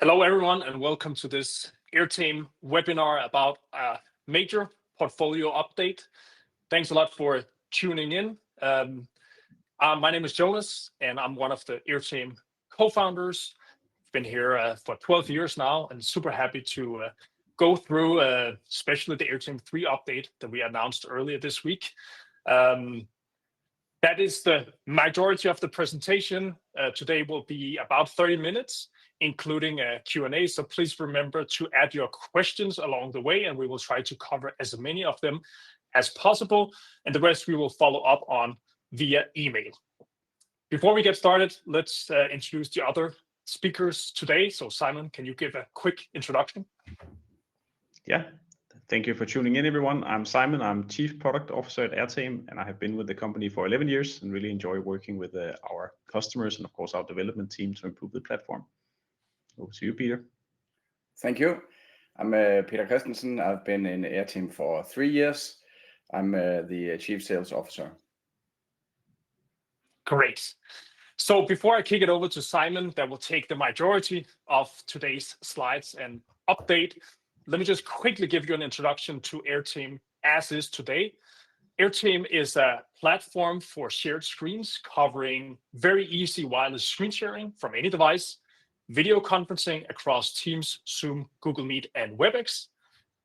Hello, everyone, and welcome to this Airtame webinar about a major portfolio update. Thanks a lot for tuning in. My name is Jonas, and I'm one of the Airtame co-founders. Been here for 12 years now, and super happy to go through, especially the Airtame 3 update that we announced earlier this week. That is the majority of the presentation. Today will be about 30 minutes, including a Q&A. So please remember to add your questions along the way, and we will try to cover as many of them as possible. And the rest we will follow up on via email. Before we get started, let's introduce the other speakers today. So Simon, can you give a quick introduction? Yeah. Thank you for tuning in, everyone. I'm Simon. I'm Chief Product Officer at Airtame, and I have been with the company for 11 years and really enjoy working with our customers and, of course, our development team to improve the platform. Over to you, Peter. Thank you. I'm Peter Kristensen. I've been in Airtame for 3 years. I'm the Chief Sales Officer. Great. So before I kick it over to Simon, that will take the majority of today's slides and update, let me just quickly give you an introduction to Airtame as is today. Airtame is a platform for shared screens covering very easy wireless screen sharing from any device, video conferencing across Teams, Zoom, Google Meet, and Webex,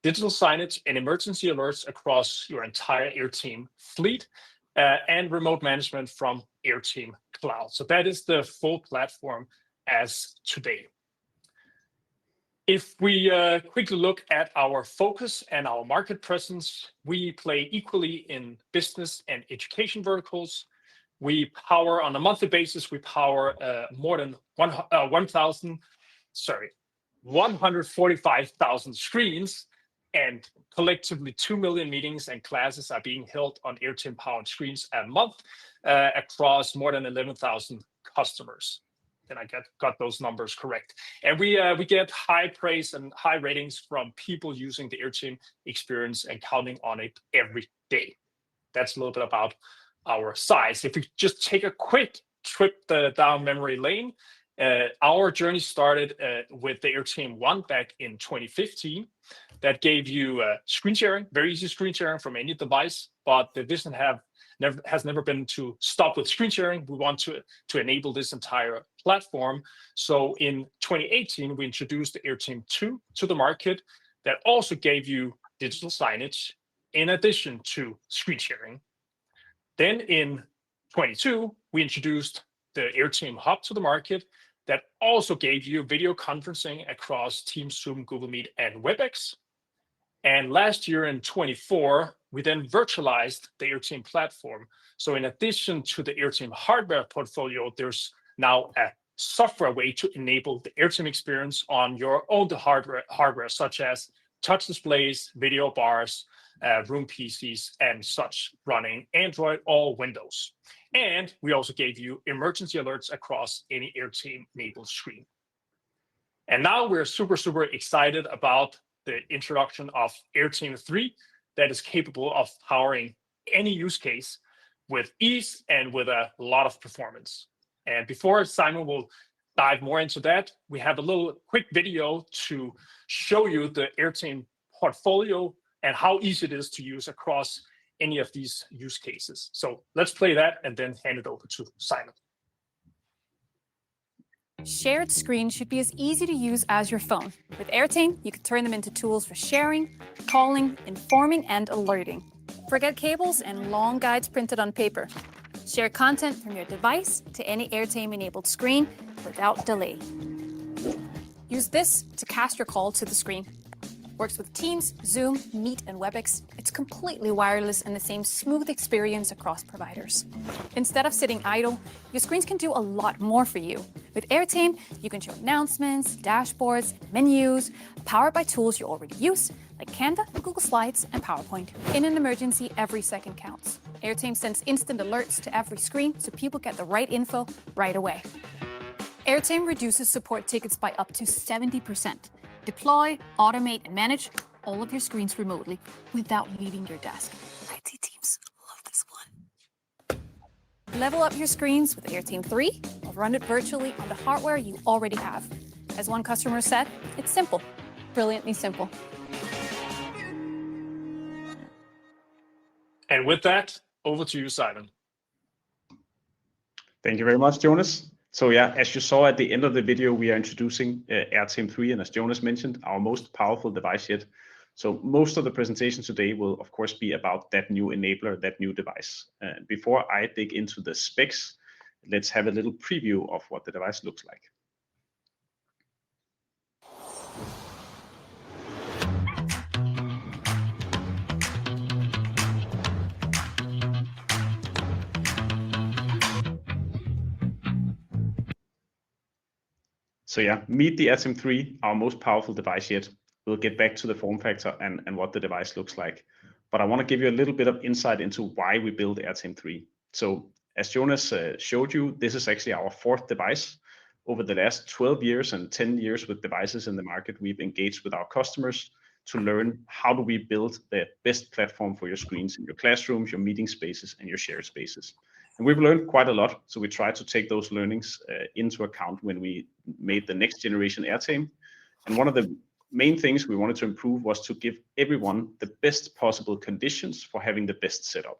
digital signage and emergency alerts across your entire Airtame fleet, and remote management from Airtame Cloud. So that is the full platform as today. If we quickly look at our focus and our market presence, we play equally in business and education verticals. We power on a monthly basis, we power more than 145,000 screens, and collectively 2 million meetings and classes are being held on Airtame powered screens a month across more than 11,000 customers. And I got those numbers correct. And we get high praise and high ratings from people using the Airtame experience and counting on it every day. That's a little bit about our size. If we just take a quick trip down memory lane, our journey started with the Airtame 1 back in 2015. That gave you screen sharing, very easy screen sharing from any device, but the vision has never been to stop with screen sharing. We want to enable this entire platform. So in 2018, we introduced the Airtame 2 to the market that also gave you digital signage in addition to screen sharing. Then in 22, we introduced the Airtame Hub to the market that also gave you video conferencing across Teams, Zoom, Google Meet, and Webex. And last year in 24, we then virtualized the Airtame platform. So in addition to the Airtame hardware portfolio, there's now a software way to enable the Airtame experience on your own hardware, such as touch displays, video bars, room PCs, and such, running Android or Windows. And we also gave you emergency alerts across any Airtame-enabled screen. And now we're super excited about the introduction of Airtame 3 that is capable of powering any use case with ease and with a lot of performance. And before Simon will dive more into that, we have a little quick video to show you the Airtame portfolio and how easy it is to use across any of these use cases. So let's play that and then hand it over to Simon. Shared screens should be as easy to use as your phone. With Airtame, you can turn them into tools for sharing, calling, informing, and alerting. Forget cables and long guides printed on paper. Share content from your device to any Airtame-enabled screen without delay. Use this to cast your call to the screen. Works with Teams, Zoom, Meet, and Webex. It's completely wireless and the same smooth experience across providers. Instead of sitting idle, your screens can do a lot more for you. With Airtame, you can show announcements, dashboards, menus, powered by tools you already use, like Canva, Google Slides, and PowerPoint. In an emergency, every second counts. Airtame sends instant alerts to every screen so people get the right info right away. Airtame reduces support tickets by up to 70%. Deploy, automate, and manage all of your screens remotely without leaving your desk. IT teams love this one. Level up your screens with Airtame 3 or run it virtually on the hardware you already have. As one customer said, it's simple, brilliantly simple. And with that, over to you, Simon. Thank you very much, Jonas. So yeah, as you saw at the end of the video, we are introducing Airtame 3, and as Jonas mentioned, our most powerful device yet. So most of the presentation today will, of course, be about that new enabler, that new device. Before I dig into the specs, let's have a little preview of what the device looks like. So yeah, meet the Airtame 3, our most powerful device yet. We'll get back to the form factor and what the device looks like. But I want to give you a little bit of insight into why we built Airtame 3. So as Jonas showed you, this is actually our fourth device. Over the last 12 years and 10 years with devices in the market, we've engaged with our customers to learn how do we build the best platform for your screens in your classrooms, your meeting spaces, and your shared spaces. And we've learned quite a lot, so we try to take those learnings into account when we made the next generation Airtame. And one of the main things we wanted to improve was to give everyone the best possible conditions for having the best setup.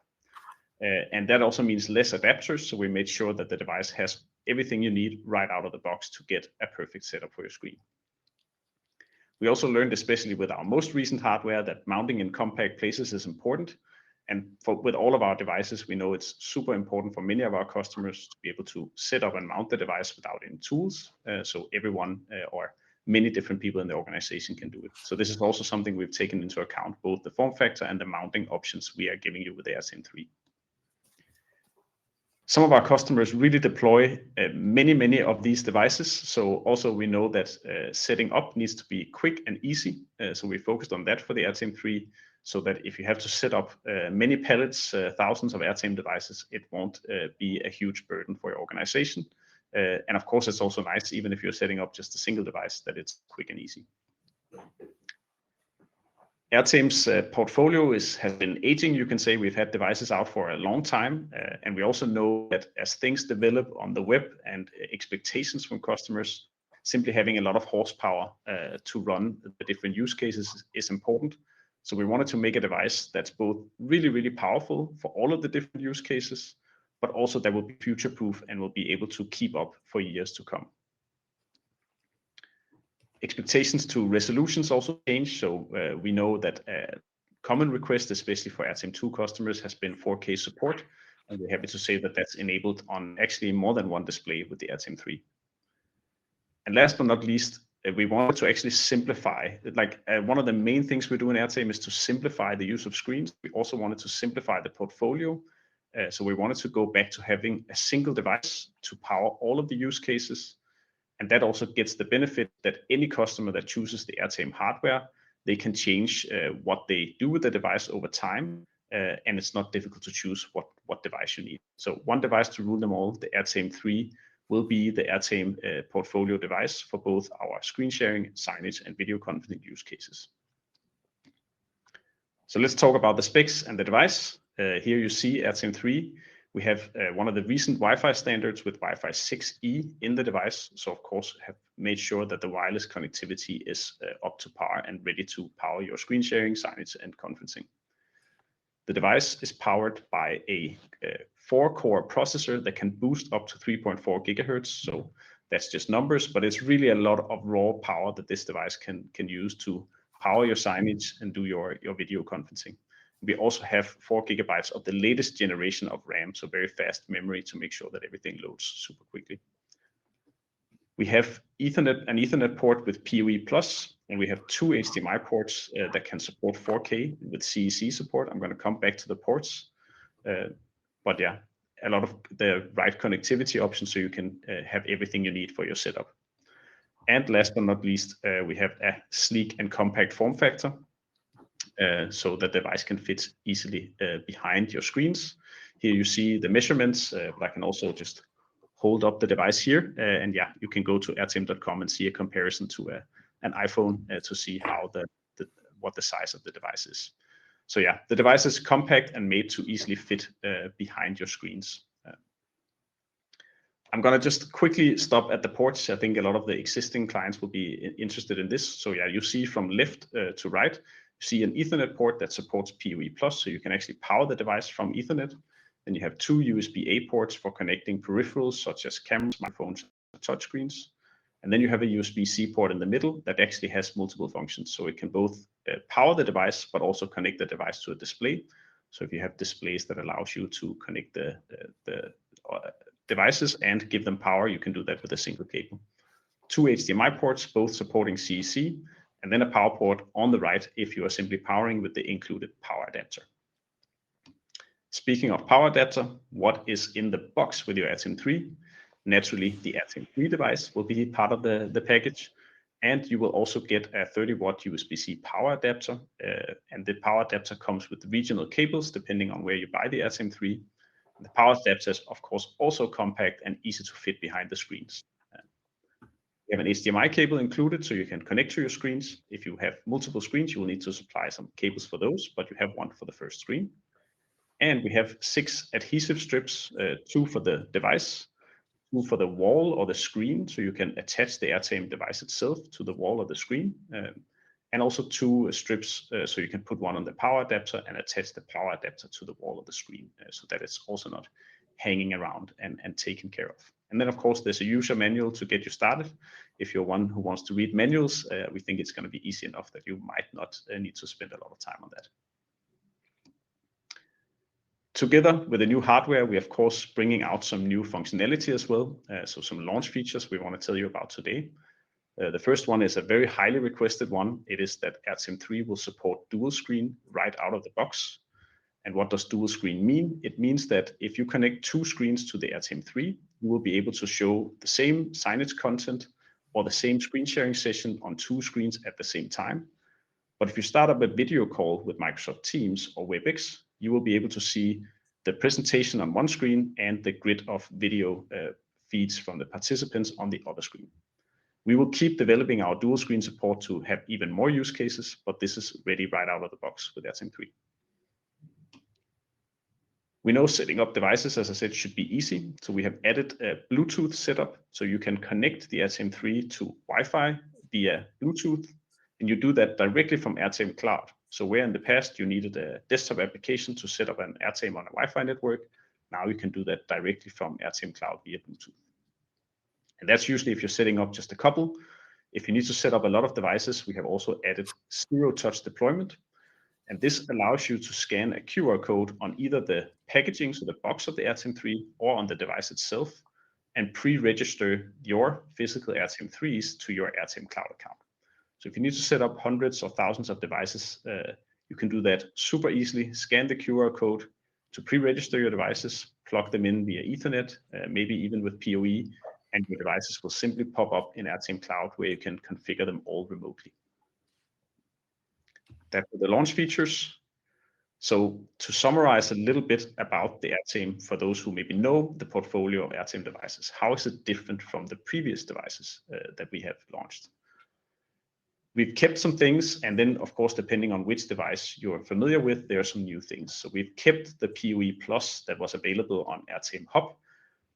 And that also means less adapters, so we made sure that the device has everything you need right out of the box to get a perfect setup for your screen. We also learned, especially with our most recent hardware, that mounting in compact places is important. And with all of our devices, we know it's super important for many of our customers to be able to set up and mount the device without any tools. So everyone or many different people in the organization can do it. So this is also something we've taken into account, both the form factor and the mounting options we are giving you with Airtame 3. Some of our customers really deploy many of these devices. So also we know that setting up needs to be quick and easy. So we focused on that for the Airtame 3, so that if you have to set up many pallets, thousands of Airtame devices, it won't be a huge burden for your organization. And of course, it's also nice, even if you're setting up just a single device, that it's quick and easy. Airtame's portfolio has been aging. You can say we've had devices out for a long time, and we also know that as things develop on the web and expectations from customers, simply having a lot of horsepower to run the different use cases is important. So we wanted to make a device that's both really powerful for all of the different use cases, but also that will be future-proof and will be able to keep up for years to come. Expectations to resolutions also change. So we know that a common request, especially for Airtame 2 customers, has been 4K support. And we're happy to say that that's enabled on actually more than one display with the Airtame 3. And last but not least, we wanted to actually simplify. One of the main things we do in Airtame is to simplify the use of screens. We also wanted to simplify the portfolio. So we wanted to go back to having a single device to power all of the use cases. And that also gets the benefit that any customer that chooses the Airtame hardware, they can change what they do with the device over time. And it's not difficult to choose what device you need. So one device to rule them all, the Airtame 3 will be the Airtame portfolio device for both our screen sharing, signage, and video conferencing use cases. So let's talk about the specs and the device. Here you see Airtame 3. We have one of the recent Wi-Fi standards with Wi-Fi 6E in the device. So of course, have made sure that the wireless connectivity is up to par and ready to power your screen sharing, signage, and conferencing. The device is powered by a 4-core processor that can boost up to 3.4 gigahertz. So that's just numbers, but it's really a lot of raw power that this device can use to power your signage and do your video conferencing. We also have 4 gigabytes of the latest generation of RAM, so very fast memory to make sure that everything loads super quickly. We have an Ethernet port with PoE+, and we have 2 HDMI ports that can support 4K with CEC support. I'm going to come back to the ports. But yeah, a lot of the right connectivity options so you can have everything you need for your setup. And last but not least, we have a sleek and compact form factor. So the device can fit easily behind your screens. Here you see the measurements, but I can also just hold up the device here. And yeah, you can go to airtame.com and see a comparison to an iPhone to see how what the size of the device is. So yeah, the device is compact and made to easily fit behind your screens. I'm going to just quickly stop at the ports. I think a lot of the existing clients will be interested in this. So yeah, you see from left to right, you see an Ethernet port that supports PoE+, so you can actually power the device from Ethernet. Then you have two USB-A ports for connecting peripherals such as cameras, microphones, and touchscreens. And then you have a USB-C port in the middle that actually has multiple functions. So it can both power the device, but also connect the device to a display. So if you have displays that allows you to connect the devices and give them power, you can do that with a single cable. Two HDMI ports, both supporting CEC, and then a power port on the right if you are simply powering with the included power adapter. Speaking of power adapter, what is in the box with your Airtame 3? Naturally, the Airtame 3 device will be part of the package, and you will also get a 30-watt USB-C power adapter, and the power adapter comes with regional cables depending on where you buy the Airtame 3. The power adapter is, of course, also compact and easy to fit behind the screens. You have an HDMI cable included, so you can connect to your screens. If you have multiple screens, you will need to supply some cables for those, but you have one for the first screen. And we have 6 adhesive strips, 2 for the device, 2 for the wall or the screen, so you can attach the Airtame device itself to the wall or the screen. And also 2 strips, so you can put one on the power adapter and attach the power adapter to the wall of the screen, so that it's also not hanging around and taken care of. And then, of course, there's a user manual to get you started. If you're one who wants to read manuals, we think it's going to be easy enough that you might not need to spend a lot of time on that. Together with the new hardware, we of course bringing out some new functionality as well. So some launch features we want to tell you about today. The first one is a very highly requested one. It is that Airtame 3 will support dual screen right out of the box. And what does dual screen mean? It means that if you connect 2 screens to the Airtame 3, you will be able to show the same signage content or the same screen sharing session on 2 screens at the same time. But if you start up a video call with Microsoft Teams or Webex, you will be able to see the presentation on one screen and the grid of video feeds from the participants on the other screen. We will keep developing our dual screen support to have even more use cases, but this is ready right out of the box with Airtame 3. We know setting up devices, as I said, should be easy. So we have added a Bluetooth setup, so you can connect the Airtame 3 to Wi-Fi via Bluetooth, and you do that directly from Airtame Cloud. So where in the past you needed a desktop application to set up an Airtame on a Wi-Fi network, now you can do that directly from Airtame Cloud via Bluetooth. And that's usually if you're setting up just a couple. If you need to set up a lot of devices, we have also added zero-touch deployment. And this allows you to scan a QR code on either the packaging, so the box of the Airtame 3, or on the device itself, and pre-register your physical Airtame 3s to your Airtame Cloud account. So if you need to set up hundreds or thousands of devices, you can do that super easily. Scan the QR code to pre-register your devices, plug them in via Ethernet, maybe even with PoE, and your devices will simply pop up in Airtame Cloud where you can configure them all remotely. That were the launch features. So to summarize a little bit about the Airtame, for those who maybe know the portfolio of Airtame devices, how is it different from the previous devices that we have launched? We've kept some things, and then of course, depending on which device you're familiar with, there are some new things. So we've kept the PoE Plus that was available on Airtame Hub,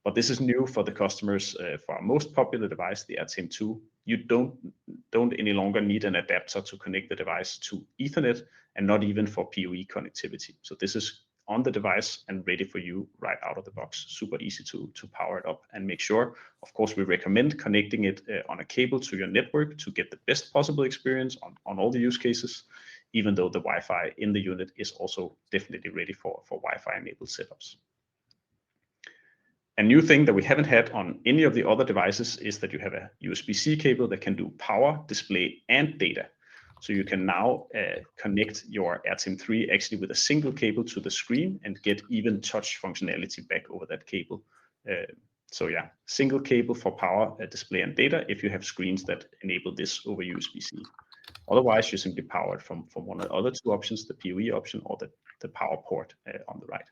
but this is new for the customers for our most popular device, the Airtame 2. You don't any longer need an adapter to connect the device to Ethernet, and not even for PoE connectivity. So this is on the device and ready for you right out of the box. Super easy to power it up and make sure. Of course, we recommend connecting it on a cable to your network to get the best possible experience on all the use cases, even though the Wi-Fi in the unit is also definitely ready for Wi-Fi enabled setups. A new thing that we haven't had on any of the other devices is that you have a USB-C cable that can do power, display, and data. So you can now connect your Airtame 3 actually with a single cable to the screen and get even touch functionality back over that cable. So yeah, single cable for power, display, and data if you have screens that enable this over USB-C. Otherwise, you simply power it from one of the other 2 options, the PoE option or the power port on the right.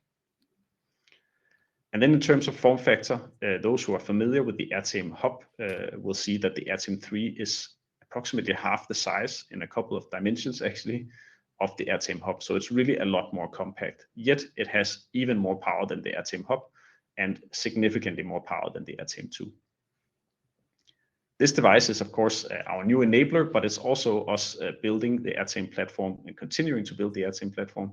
And then in terms of form factor, those who are familiar with the Airtame Hub will see that the Airtame 3 is approximately half the size in a couple of dimensions actually of the Airtame Hub. So it's really a lot more compact, yet it has even more power than the Airtame Hub. and significantly more power than the Airtame 2. This device is, of course, our new enabler, but it's also us building the Airtame platform and continuing to build the Airtame platform.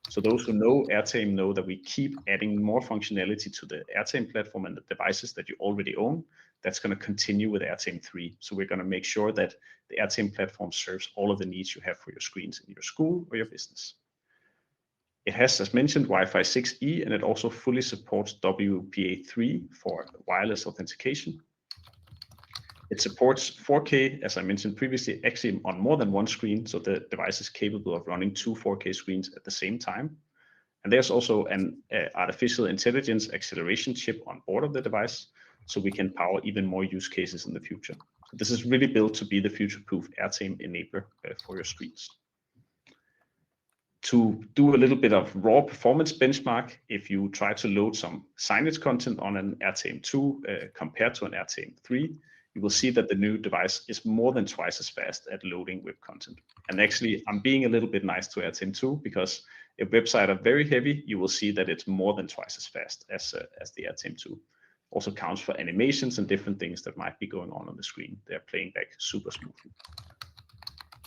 So those who know Airtame know that we keep adding more functionality to the Airtame platform and the devices that you already own. That's going to continue with Airtame 3. So we're going to make sure that the Airtame platform serves all of the needs you have for your screens in your school or your business. It has, as mentioned, Wi-Fi 6E, and it also fully supports WPA3 for wireless authentication. It supports 4K, as I mentioned previously, actually on more than one screen, so the device is capable of running 2 4K screens at the same time. And there's also an artificial intelligence acceleration chip on board of the device, so we can power even more use cases in the future. So this is really built to be the future-proof Airtame enabler for your screens. To do a little bit of raw performance benchmark, if you try to load some signage content on an Airtame 2 compared to an Airtame 3, you will see that the new device is more than twice as fast at loading web content. And actually, I'm being a little bit nice to Airtame 2 because if websites are very heavy, you will see that it's more than twice as fast as the Airtame 2. Also counts for animations and different things that might be going on the screen. They're playing back super smoothly.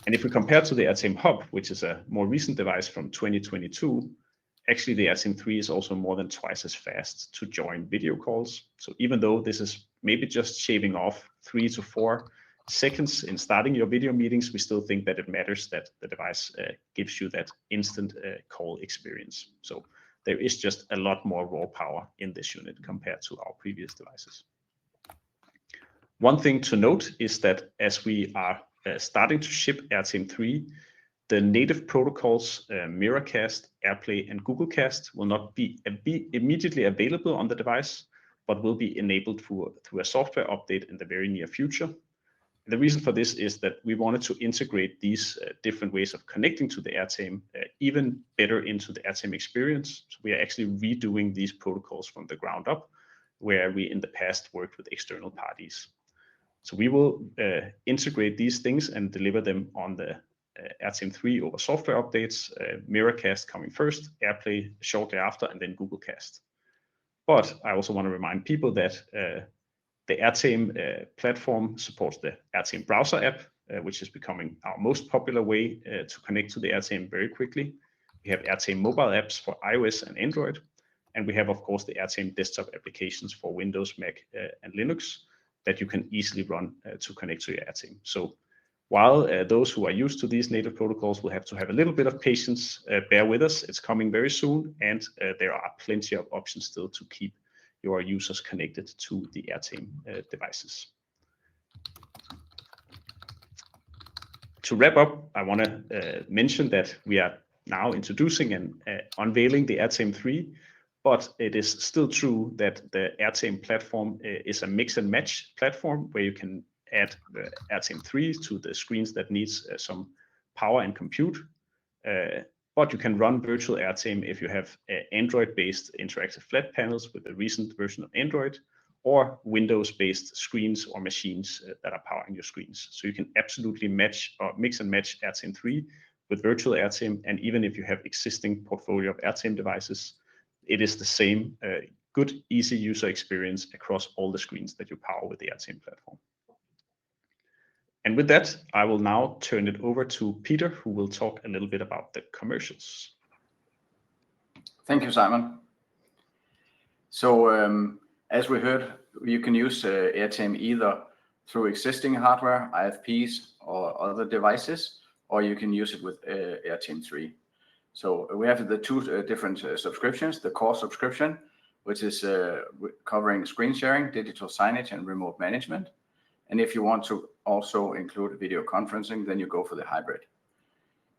And if we compare to the Airtame Hub, which is a more recent device from 2022, actually the Airtame 3 is also more than twice as fast to join video calls. So even though this is maybe just shaving off 3 to 4 seconds in starting your video meetings, we still think that it matters that the device gives you that instant call experience. So there is just a lot more raw power in this unit compared to our previous devices. One thing to note is that as we are starting to ship Airtame 3, the native protocols, Miracast, AirPlay, and Googlecast will not be immediately available on the device, but will be enabled through a software update in the very near future. The reason for this is that we wanted to integrate these different ways of connecting to the Airtame even better into the Airtame experience. So we are actually redoing these protocols from the ground up, where we in the past worked with external parties. So we will integrate these things and deliver them on the Airtame 3 over software updates, Miracast coming first, AirPlay shortly after, and then Googlecast. But I also want to remind people that the Airtame platform supports the Airtame browser app, which is becoming our most popular way to connect to the Airtame very quickly. We have Airtame mobile apps for iOS and Android, and we have, of course, the Airtame desktop applications for Windows, Mac, and Linux that you can easily run to connect to your Airtame. So while those who are used to these native protocols will have to have a little bit of patience, bear with us, it's coming very soon, and there are plenty of options still to keep your users connected to the Airtame devices. To wrap up, I want to mention that we are now introducing and unveiling the Airtame 3, but it is still true that the Airtame platform is a mix and match platform where you can add the Airtame 3 to the screens that needs some power and compute. But you can run virtual Airtame if you have Android-based interactive flat panels with the recent version of Android, or Windows-based screens or machines that are powering your screens. So you can absolutely match or mix and match Airtame 3 with virtual Airtame, and even if you have existing portfolio of Airtame devices, it is the same good, easy user experience across all the screens that you power with the Airtame platform. And with that, I will now turn it over to Peter, who will talk a little bit about the commercials. Thank you, Simon. So as we heard, you can use Airtame either through existing hardware, IFPs, or other devices, or you can use it with Airtame 3. So we have the two different subscriptions, the core subscription, which is covering screen sharing, digital signage, and remote management. And if you want to also include video conferencing, then you go for the hybrid.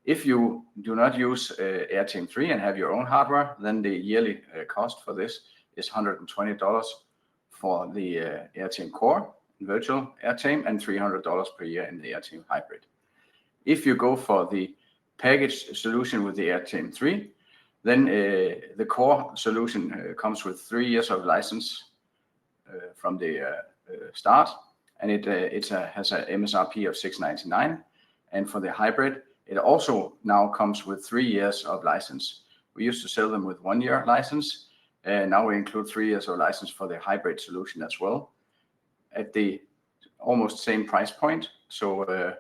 If you do not use Airtame 3 and have your own hardware, then the yearly cost for this is $120 for the Airtame Core virtual Airtame and $300 per year in the Airtame Hybrid. If you go for the packaged solution with the Airtame 3, then the Core solution comes with 3 years of license from the start, and it has an MSRP of $699. And for the hybrid, it also now comes with 3 years of license. We used to sell them with 1 year license, Now we include 3 years of license for the hybrid solution as well, at the almost same price point. So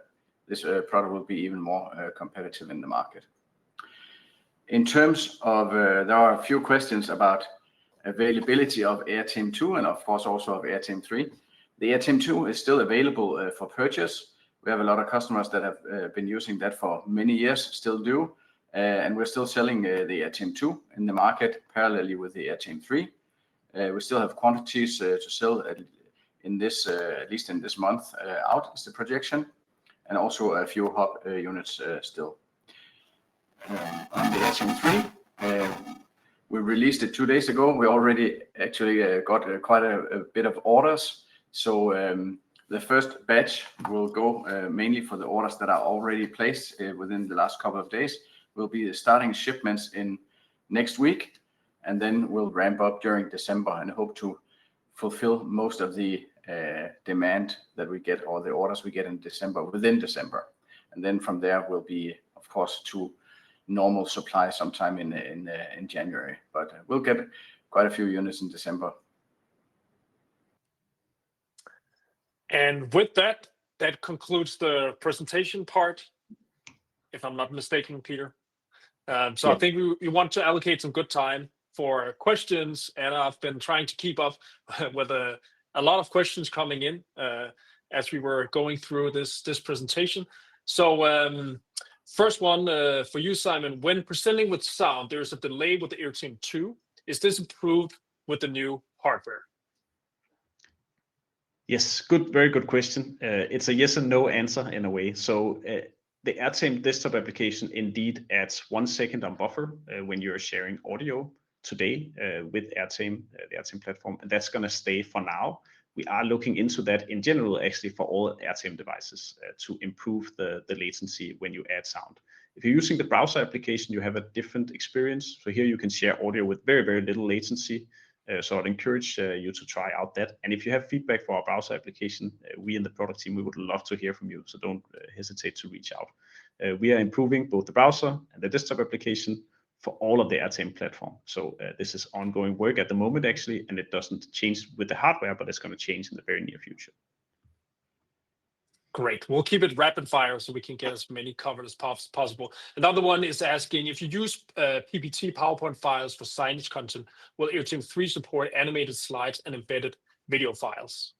this product will be even more competitive in the market. In terms of, there are a few questions about availability of Airtame 2 and of course also of Airtame 3. The Airtame 2 is still available for purchase. We have a lot of customers that have been using that for many years, still do, and we're still selling the Airtame 2 in the market parallelly with the Airtame 3. We still have quantities to sell in this, at least in this month, out is the projection, and also a few hub units still. On the Airtame 3, we released it 2 days ago. We already actually got quite a bit of orders. So the first batch will go mainly for the orders that are already placed within the last couple of days. We'll be starting shipments in next week, and then we'll ramp up during December and hope to fulfill most of the demand that we get, or the orders we get in December, within December. And then from there will be, of course, to normal supply sometime in January, but we'll get quite a few units in December. And with that, that concludes the presentation part, if I'm not mistaken, Peter. So I think we want to allocate some good time for questions, and I've been trying to keep up with a lot of questions coming in as we were going through this presentation. So first one for you, Simon. When presenting with sound, there's a delay with the Airtame 2. Is this improved with the new hardware? Yes, very good question. It's a yes and no answer in a way. So the Airtame desktop application indeed adds 1 second on buffer when you're sharing audio today with Airtame, the Airtame platform, and that's going to stay for now. We are looking into that in general, actually, for all Airtame devices to improve the latency when you add sound. If you're using the browser application, you have a different experience. So here you can share audio with very, very little latency. So I'd encourage you to try out that. And if you have feedback for our browser application, we in the product team, we would love to hear from you. So don't hesitate to reach out. We are improving both the browser and the desktop application for all of the Airtame platform. So this is ongoing work at the moment, actually, and it doesn't change with the hardware, but it's going to change in the very near future. Great. We'll keep it rapid fire so we can get as many covered as possible. Another one is asking, if you use PPT PowerPoint files for signage content, will Airtame 3 support animated slides and embedded video files?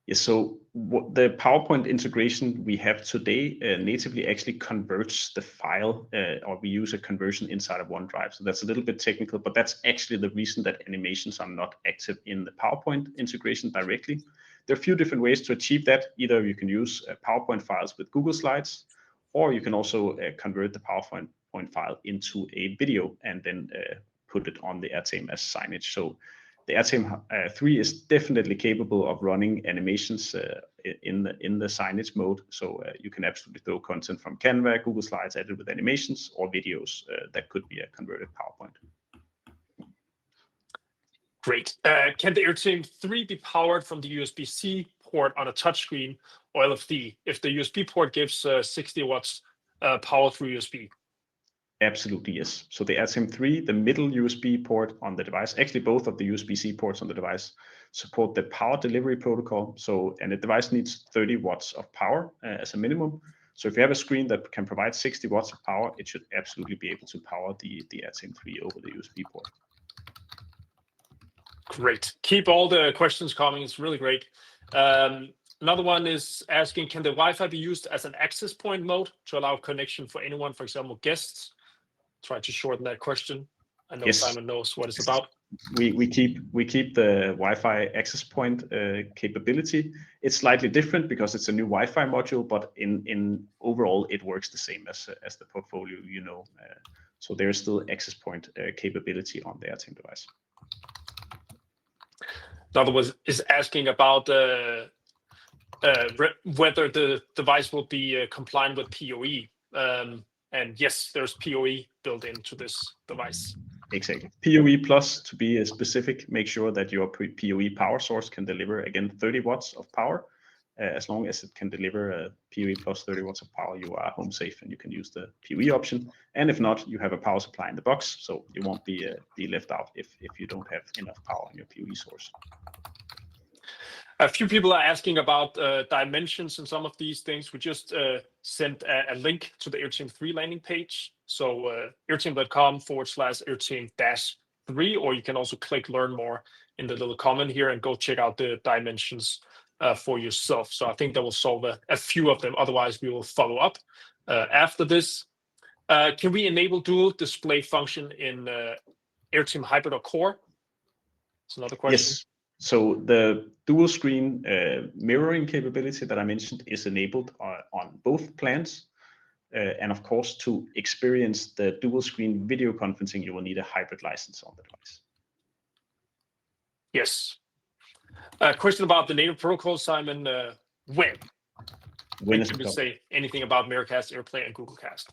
Yes, so the PowerPoint integration we have today natively actually converts the file, or we use a conversion inside of OneDrive. So that's a little bit technical, but that's actually the reason that animations are not active in the PowerPoint integration directly. There are a few different ways to achieve that. Either you can use PowerPoint files with Google Slides, or you can also convert the PowerPoint file into a video and then put it on the Airtame as signage. So the Airtame 3 is definitely capable of running animations in the signage mode. So you can absolutely throw content from Canva, Google Slides added with animations, or videos that could be a converted PowerPoint. Great. Can the Airtame 3 be powered from the USB-C port on a touchscreen, or LFD, if the USB port gives 60 watts power through USB? Absolutely, yes. So the Airtame 3, the middle USB port on the device, actually both of the USB-C ports on the device support the power delivery protocol. So, and the device needs 30 watts of power as a minimum. So if you have a screen that can provide 60 watts of power, it should absolutely be able to power the Airtame 3 over the USB port. Great. Keep all the questions coming. It's really great. Another one is asking, can the Wi-Fi be used as an access point mode to allow connection for anyone, for example, guests? Try to shorten that question. I know Simon knows what it's about. We keep the Wi-Fi access point capability. It's slightly different because it's a new Wi-Fi module, but in overall it works the same as the portfolio, you know. So there's still access point capability on the Airtame device. Another one is asking about whether the device will be compliant with PoE. And yes, there's PoE built into this device. Exactly. PoE plus, to be specific, make sure that your PoE power source can deliver, again, 30 watts of power. as long as it can deliver a PoE plus 30 watts of power, you are home safe and you can use the PoE option. And if not, you have a power supply in the box, so you won't be left out if you don't have enough power in your PoE source. A few people are asking about dimensions and some of these things. We just sent a link to the Airtame 3 landing page. So airtame.com/airtame-3, or you can also click learn more in the little comment here and go check out the dimensions for yourself. So I think that will solve a few of them. Otherwise, we will follow up after this. Can we enable dual display function in Airtame Hybrid or Core? That's another question. Yes. So the dual screen mirroring capability that I mentioned is enabled on both plans. And of course, to experience the dual screen video conferencing, you will need a hybrid license on the device. Yes. Question about the native protocol, Simon. When is can the we say anything about Miracast, AirPlay, and Google Cast?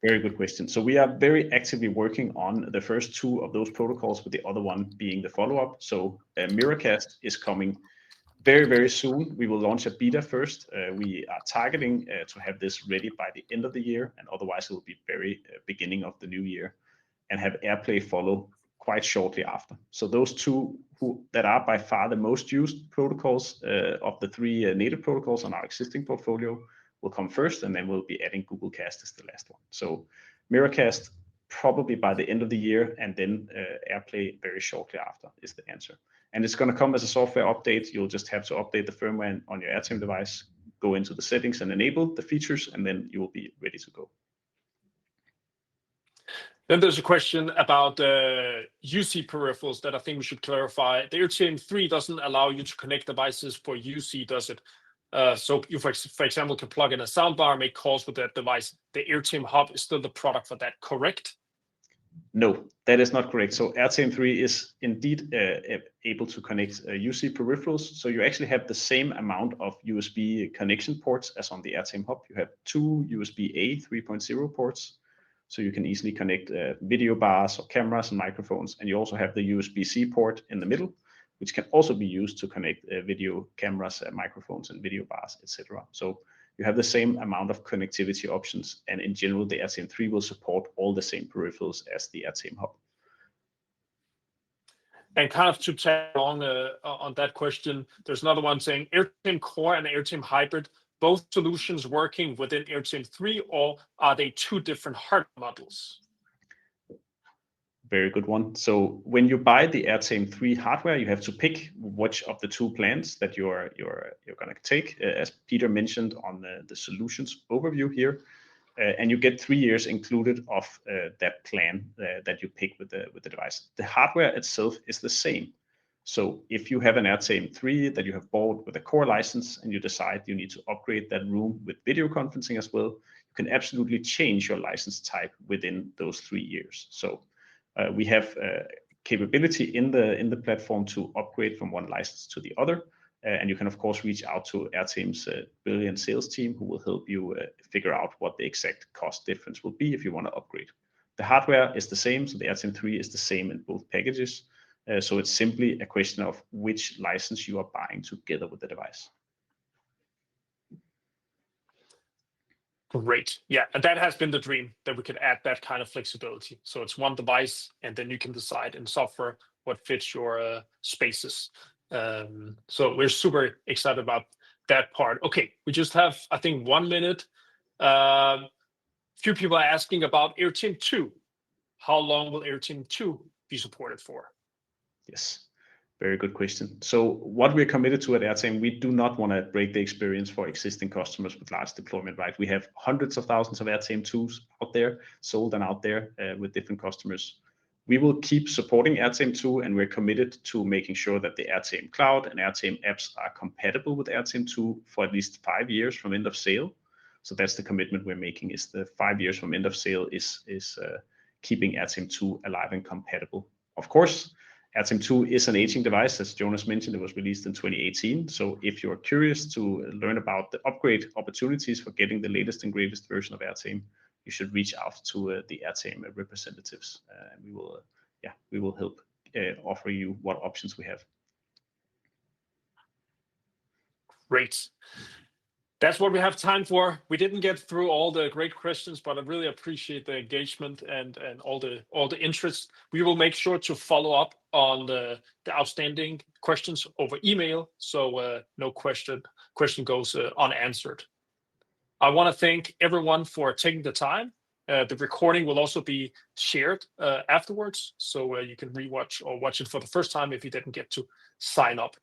Very good question. So we are very actively working on the first two of those protocols, with the other one being the follow-up. So Miracast is coming very, very soon. We will launch a beta first. We are targeting to have this ready by the end of the year, and otherwise it will be very beginning of the new year, and have AirPlay follow quite shortly after. So those two that are by far the most used protocols of the three native protocols on our existing portfolio will come first, and then we'll be adding Google Cast as the last one. So Miracast probably by the end of the year, and then AirPlay very shortly after is the answer. And it's going to come as a software update. You'll just have to update the firmware on your Airtame device, go into the settings and enable the features, and then you will be ready to go. Then there's a question about UC peripherals that I think we should clarify. The Airtame 3 doesn't allow you to connect devices for UC, does it? So you, for example, can plug in a soundbar, make calls with that device. The Airtame Hub is still the product for that, correct? No, that is not correct. So Airtame 3 is indeed able to connect UC peripherals. So you actually have the same amount of USB connection ports as on the Airtame Hub. You have two USB-A 3.0 ports. So you can easily connect video bars or cameras and microphones. And you also have the USB-C port in the middle, which can also be used to connect video cameras, microphones, and video bars, etc. So you have the same amount of connectivity options, and in general, the Airtame 3 will support all the same peripherals as the Airtame Hub. And kind of to tag along on that question, there's another one saying Airtame Core and Airtame Hybrid, both solutions working within Airtame 3, or are they two different hardware models? Very good one. So when you buy the Airtame 3 hardware, you have to pick which of the two plans that you're going to take, as Peter mentioned on the solutions overview here, and you get 3 years included of that plan that you pick with the device. The hardware itself is the same. So if you have an Airtame 3 that you have bought with a core license and you decide you need to upgrade that room with video conferencing as well, you can absolutely change your license type within those 3 years. So we have capability in the platform to upgrade from one license to the other, and you can of course reach out to Airtame's brilliant sales team, who will help you figure out what the exact cost difference will be if you want to upgrade. The hardware is the same, so the Airtame 3 is the same in both packages. So it's simply a question of which license you are buying together with the device. Great. Yeah, and that has been the dream, that we could add that kind of flexibility. So it's one device, and then you can decide in software what fits your spaces. So we're super excited about that part. Okay, we just have, I think, 1 minute. Few people are asking about Airtame 2. How long will Airtame 2 be supported for? Yes. Very good question. So what we're committed to at Airtame, we do not want to break the experience for existing customers with large deployment, right? We have hundreds of thousands of Airtame 2s out there, sold and out there with different customers. We will keep supporting Airtame 2, and we're committed to making sure that the Airtame Cloud and Airtame apps are compatible with Airtame 2 for at least 5 years from end of sale. So that's the commitment we're making, is the 5 years from end of sale is keeping Airtame 2 alive and compatible. Of course, Airtame 2 is an aging device. As Jonas mentioned, it was released in 2018. So if you're curious to learn about the upgrade opportunities for getting the latest and greatest version of Airtame, you should reach out to the Airtame representatives, and we will help offer you what options we have. Great. That's what we have time for. We didn't get through all the great questions, but I really appreciate the engagement and all the interest. We will make sure to follow up on the outstanding questions over email, so no question goes unanswered. I want to thank everyone for taking the time. The recording will also be shared afterwards, so you can rewatch or watch it for the first time if you didn't get to sign up.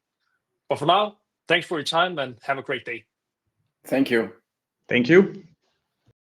But for now, thanks for your time and have a great day. Thank you. Thank you.